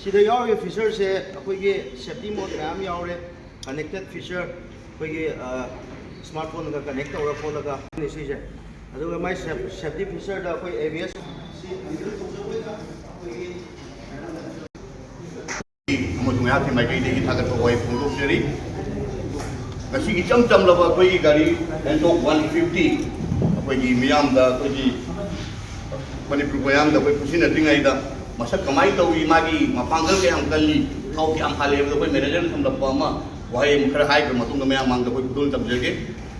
ꯁꯤꯗ ꯌꯥꯎꯔꯤꯕ ꯐꯤꯆꯔꯁꯦ ꯑꯩꯈꯣꯏꯒꯤ ꯁꯦꯐꯇꯤ ꯃꯣꯗ ꯃꯌꯥꯝ ꯌꯥꯎꯔꯦ ꯀꯅꯦꯛꯇꯦꯠ ꯐꯤꯆꯔ ꯑꯩꯈꯣꯏꯒꯤ ꯁ꯭ꯃꯥꯔꯠ ꯐꯣꯟꯒ ꯀꯅꯦꯛ ꯇꯧꯔ ꯈꯣꯠꯂꯒ ꯁꯤꯁꯦ ꯑꯗꯨꯒ ꯃꯥꯏ ꯁꯦꯐꯇꯤ ꯐꯤꯆꯔꯗ ꯑꯩꯈꯣꯏ ABS ꯑꯃꯁꯨꯡ ꯉꯥꯏꯍꯥꯛꯀꯤ ꯃꯥꯏꯀꯩꯗꯒꯤ ꯊꯥꯒꯠꯄ ꯋꯥꯍꯩ ꯐꯣꯡꯗꯣꯛꯆꯔꯤ ꯉꯁꯤꯒꯤ ꯏꯆꯝ ꯆꯝꯂꯕ ꯑꯩꯈꯣꯏꯒꯤ ꯒꯥꯔꯤ ꯑꯦꯟꯇꯣꯛ 150 ꯑꯩꯈꯣꯏꯒꯤ ꯃꯤꯌꯥꯝꯗ ꯑꯩꯈꯣꯏꯒꯤ ꯃꯅꯤꯄꯨꯔ ꯃꯌꯥꯝꯗ ꯑꯩꯈꯣꯏ ꯈꯨꯠꯁꯤꯟꯅꯗ꯭ꯔꯤꯉꯩꯗ ꯃꯁꯛ ꯀꯃꯥꯏꯅ ꯇꯧꯏ ꯃꯥꯒꯤ ꯃꯄꯥꯡꯒꯜ ꯀꯌꯥꯝ ꯀꯜꯂꯤ ꯊꯥꯎ ꯀꯌꯥꯝ ꯍꯥꯜꯂꯤ ꯍꯥꯏꯕꯗꯣ ꯑꯩꯈꯣꯏ ꯃꯦꯅꯦꯖꯔꯅ ꯊꯝꯂꯛꯄ ꯑꯃ ꯋꯥꯍꯩ ꯑꯃ ꯈꯔ ꯍꯥꯏꯈ꯭ꯔ ꯃꯇꯨꯡꯗ ꯃꯌꯥꯝ ꯃꯥꯡꯗ ꯑꯩꯈꯣꯏ ꯈꯨꯗꯣꯜ ꯇꯝꯖꯒꯦ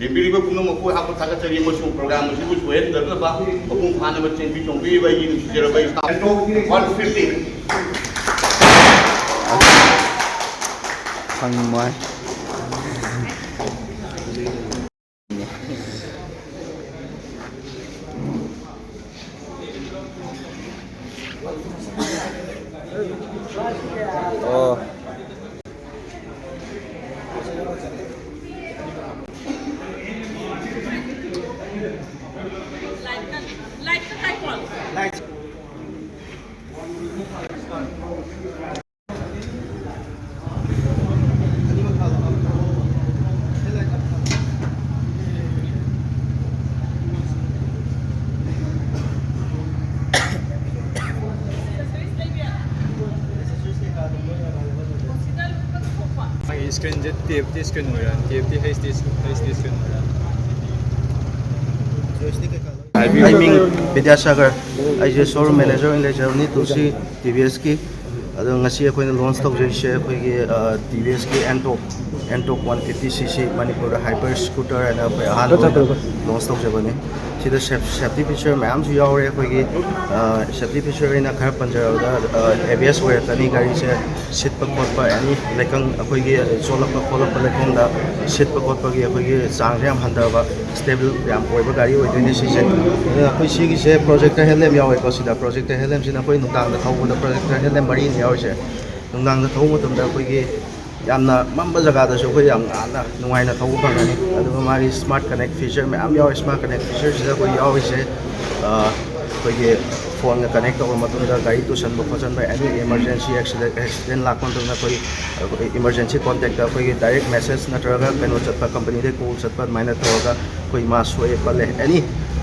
ꯌꯦꯡꯕꯤꯔꯤꯕ ꯄꯨꯝꯅꯃꯛꯄꯨ ꯑꯩꯍꯥꯛꯄꯨ ꯊꯥꯒꯠꯆꯔꯤ ꯑꯃꯁꯨꯡ ꯄ꯭ꯔꯣꯒ꯭ꯔꯥꯝ ꯑꯁꯤꯕꯨ ꯁꯣꯏꯍꯟꯗꯅꯕ ꯃꯄꯨꯡ ꯐꯥꯅꯕ ꯆꯦꯟꯕꯤ ꯆꯣꯡꯕꯤꯔꯤꯕ ꯑꯩꯒꯤ ꯅꯨꯡꯁꯤꯖꯔꯕ ꯑꯦꯟꯇꯣꯛ 150 Mai. Oh. Like the type one. Screen TFT screen mo yan. TFT HD screen mo yan. ꯑꯩꯃꯤꯡ Vidyasagar ꯑꯩꯁꯦ ꯁꯣꯔꯨꯝ ꯃꯦꯅꯦꯖꯔ ꯑꯣꯏꯅ ꯂꯩꯖꯕꯅꯤ ꯇꯨꯜꯁꯤ TVSꯀꯤ ꯑꯗꯣ ꯉꯁꯤ ꯑꯩꯈꯣꯏꯅ ꯂꯣꯟꯆ ꯇꯧꯖꯔꯤꯁꯦ ꯑꯩꯈꯣꯏꯒꯤ TVSꯀꯤ ꯑꯦꯟꯇꯣꯛ 150cc ꯃꯅꯤꯄꯨꯔꯗ ꯍꯥꯏꯄꯔ ꯁ꯭ꯀꯨꯇꯔ ꯍꯥꯏꯅ ꯑꯩꯈꯣꯏ ꯑꯍꯥꯟꯕ ꯂꯣꯟꯆ ꯇꯧꯖꯕꯅꯤ ꯁꯤꯗ ꯁꯦꯐꯇꯤ ꯐꯤꯆꯔ ꯃꯌꯥꯝꯁꯨ ꯌꯥꯎꯔꯦ ꯑꯩꯈꯣꯏꯒꯤ ꯁꯦꯐꯇꯤ ꯐꯤꯆꯔ ꯑꯩꯅ ꯈꯔ ꯄꯟꯖꯔꯕꯗ ABS ꯑꯣꯏꯔꯛꯀꯅꯤ ꯒꯥꯔꯤꯁꯦ ꯁꯤꯠꯄ ꯈꯣꯠꯄ ꯑꯦꯅꯤ ꯂꯩꯀꯪ ꯑꯩꯈꯣꯏꯒꯤ ꯆꯣꯠꯂꯛꯄ ꯈꯣꯠꯂꯛꯄ ꯂꯩꯈꯣꯝꯗ ꯁꯤꯠꯄ ꯈꯣꯠꯄꯒꯤ ꯑꯩꯈꯣꯏꯒꯤ ꯆꯥꯡꯁꯦ ꯌꯥꯝ ꯍꯟꯊꯕ ꯁ꯭ꯇꯦꯕꯜ ꯌꯥꯝ ꯑꯣꯏꯕ ꯒꯥꯔꯤ ꯑꯣꯏꯗꯣꯏꯅꯤ ꯁꯤꯁꯦ ꯑꯗꯨꯅ ꯑꯩꯈꯣꯏ ꯁꯤꯒꯤꯁꯦ ꯄ꯭ꯔꯣꯖꯦꯛꯇꯔ ꯍꯦꯗꯂꯦꯝ ꯌꯥꯎꯋꯦꯀꯣ ꯁꯤꯗ ꯄ꯭ꯔꯣꯖꯦꯛꯇꯔ ꯍꯦꯗꯂꯦꯝꯁꯤꯅ ꯑꯩꯈꯣꯏ ꯅꯨꯡꯗꯥꯡꯗ ꯊꯧꯕꯗ ꯄ꯭ꯔꯣꯖꯦꯛꯇꯔ ꯍꯦꯗꯂꯦꯝ ꯃꯔꯤꯅꯤ ꯌꯥꯎꯔꯤꯁꯦ ꯅꯨꯡꯗꯥꯡꯗ ꯊꯧꯕ ꯃꯇꯝꯗ ꯑꯩꯈꯣꯏꯒꯤ ꯌꯥꯝꯅ ꯃꯝꯕ ꯖꯒꯥꯗꯁꯨ ꯑꯩꯈꯣꯏ ꯌꯥꯝ ꯉꯥꯟꯅ ꯅꯨꯡꯉꯥꯏꯅ ꯊꯧꯕ ꯐꯪꯒꯅꯤ ꯑꯗꯨꯒ ꯃꯥꯒꯤ ꯁ꯭ꯃꯥꯔꯠ ꯀꯅꯦꯛ ꯐꯤꯆꯔ ꯃꯌꯥꯝ ꯌꯥꯎꯋꯤ ꯁ꯭ꯃꯥꯔꯠ ꯀꯅꯦꯛ ꯐꯤꯆꯔꯁꯤꯗ ꯑꯩꯈꯣꯏ ꯌꯥꯎꯔꯤꯁꯦ ꯑꯩꯈꯣꯏꯒꯤ ꯐꯣꯟꯒ ꯀꯅꯦꯛ ꯇꯧꯕ ꯃꯇꯨꯡꯗ ꯒꯥꯔꯤ ꯇꯨꯁꯟꯕ ꯈꯣꯠꯆꯟꯕ ꯑꯦꯅꯤ ꯏꯃꯥꯔꯖꯦꯟꯁꯤ ꯑꯦꯛꯁꯤꯗꯦꯟ ꯂꯥꯛꯄ ꯃꯇꯝꯗ ꯑꯩꯈꯣꯏ ꯏꯃꯥꯔꯖꯦꯟꯁꯤ ꯀꯣꯟꯇꯦꯛꯇ ꯑꯩꯈꯣꯏꯒꯤ ꯗꯥꯏꯔꯦꯛ ꯃꯦꯁꯦꯖ ꯅꯠꯇ꯭ꯔꯒ ꯀꯩꯅꯣ ꯆꯠꯄ ꯀꯝꯄꯅꯤꯗꯒꯤ ꯀꯣꯜ ꯆꯠꯄ ꯑꯗꯨꯃꯥꯏꯅ ꯇꯧꯔꯒ ꯑꯩꯈꯣই ꯃꯥ ꯁꯣꯛꯑꯦ ꯄꯜꯂꯦ ꯑꯦꯅꯤ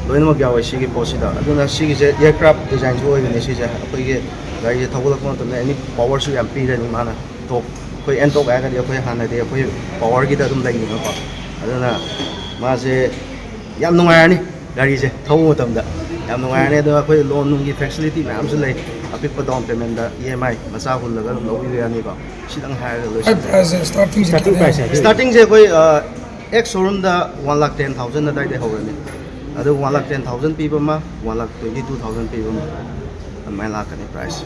ꯂꯣꯏꯅꯃꯛ ꯌꯥꯎꯋꯦ ꯁꯤꯒꯤ ꯄꯣꯠꯁꯤꯗ ꯑꯗꯨꯅ ꯁꯤꯒꯤꯁꯦ ꯑꯦꯌꯔꯀ꯭ꯔꯥꯐ ꯗꯤꯖꯥꯏꯟꯁꯨ ꯑꯣꯏꯒꯅꯤ ꯁꯤꯁꯦ ꯑꯩꯈꯣꯏꯒꯤ ꯒꯥꯔꯤꯁꯦ ꯊꯧꯒꯠꯂꯛꯄ ꯃꯇꯝꯗ ꯑꯦꯅꯤ ꯄꯋꯥꯔꯁꯨ ꯌꯥꯝ ꯄꯤꯔꯅꯤ ꯃꯥꯅ ꯇꯣꯛ ꯑꯩꯈꯣꯏ ꯑꯦꯟꯇꯣꯛ ꯍꯥꯏꯔꯒꯗꯤ ꯑꯩꯈꯣꯏ ꯍꯥꯟꯅꯗꯤ ꯑꯩꯈꯣꯏ ꯄꯋꯥꯔꯒꯤꯗ ꯑꯗꯨꯝ ꯂꯩꯅꯤꯅꯀꯣ ꯑꯗꯨꯅ ꯃꯥꯁꯦ ꯌꯥꯝ ꯅꯨꯡꯉꯥꯏꯔꯅꯤ ꯒꯥꯔꯤꯁꯦ ꯊꯧꯕ ꯃꯇꯝꯗ ꯌꯥꯝ ꯅꯨꯡꯉꯥꯏꯔꯅꯤ ꯑꯗꯨꯒ ꯑꯩꯈꯣꯏ ꯂꯣꯟ ꯅꯨꯡꯒꯤ ꯐꯦꯁꯤꯂꯤꯇꯤ ꯃꯌꯥꯝꯁꯨ ꯂꯩ ꯑꯄꯤꯛꯄ ꯗꯥꯎꯟ ꯄꯦꯃꯦꯟꯗ EMI ꯃꯆꯥ ꯍꯨꯜꯂꯒ ꯑꯗꯨꯝ ꯂꯧꯕꯤꯕ ꯌꯥꯅꯤꯀꯣ ꯁꯤꯗꯪ ꯍꯥꯏꯔꯒ ꯂꯣꯏꯁꯤꯟꯖꯔꯦ ꯁ꯭ꯇꯥꯔꯇꯤꯡꯁꯦ ꯑꯩꯈꯣꯏ ꯑꯦꯛꯁ ꯁꯣꯔꯨꯝꯗ 1,10,000 ꯑꯗꯥꯏꯗꯩ ꯍꯧꯔꯅꯤ ꯑꯗꯨ 1,10,000 ꯄꯤꯕ ꯑꯃ 1,22,000 ꯄꯤꯕ ꯑꯃ ꯑꯗꯨꯃꯥꯏꯅ ꯂꯥꯛꯀꯅꯤ ꯄ꯭ꯔꯥꯏꯁ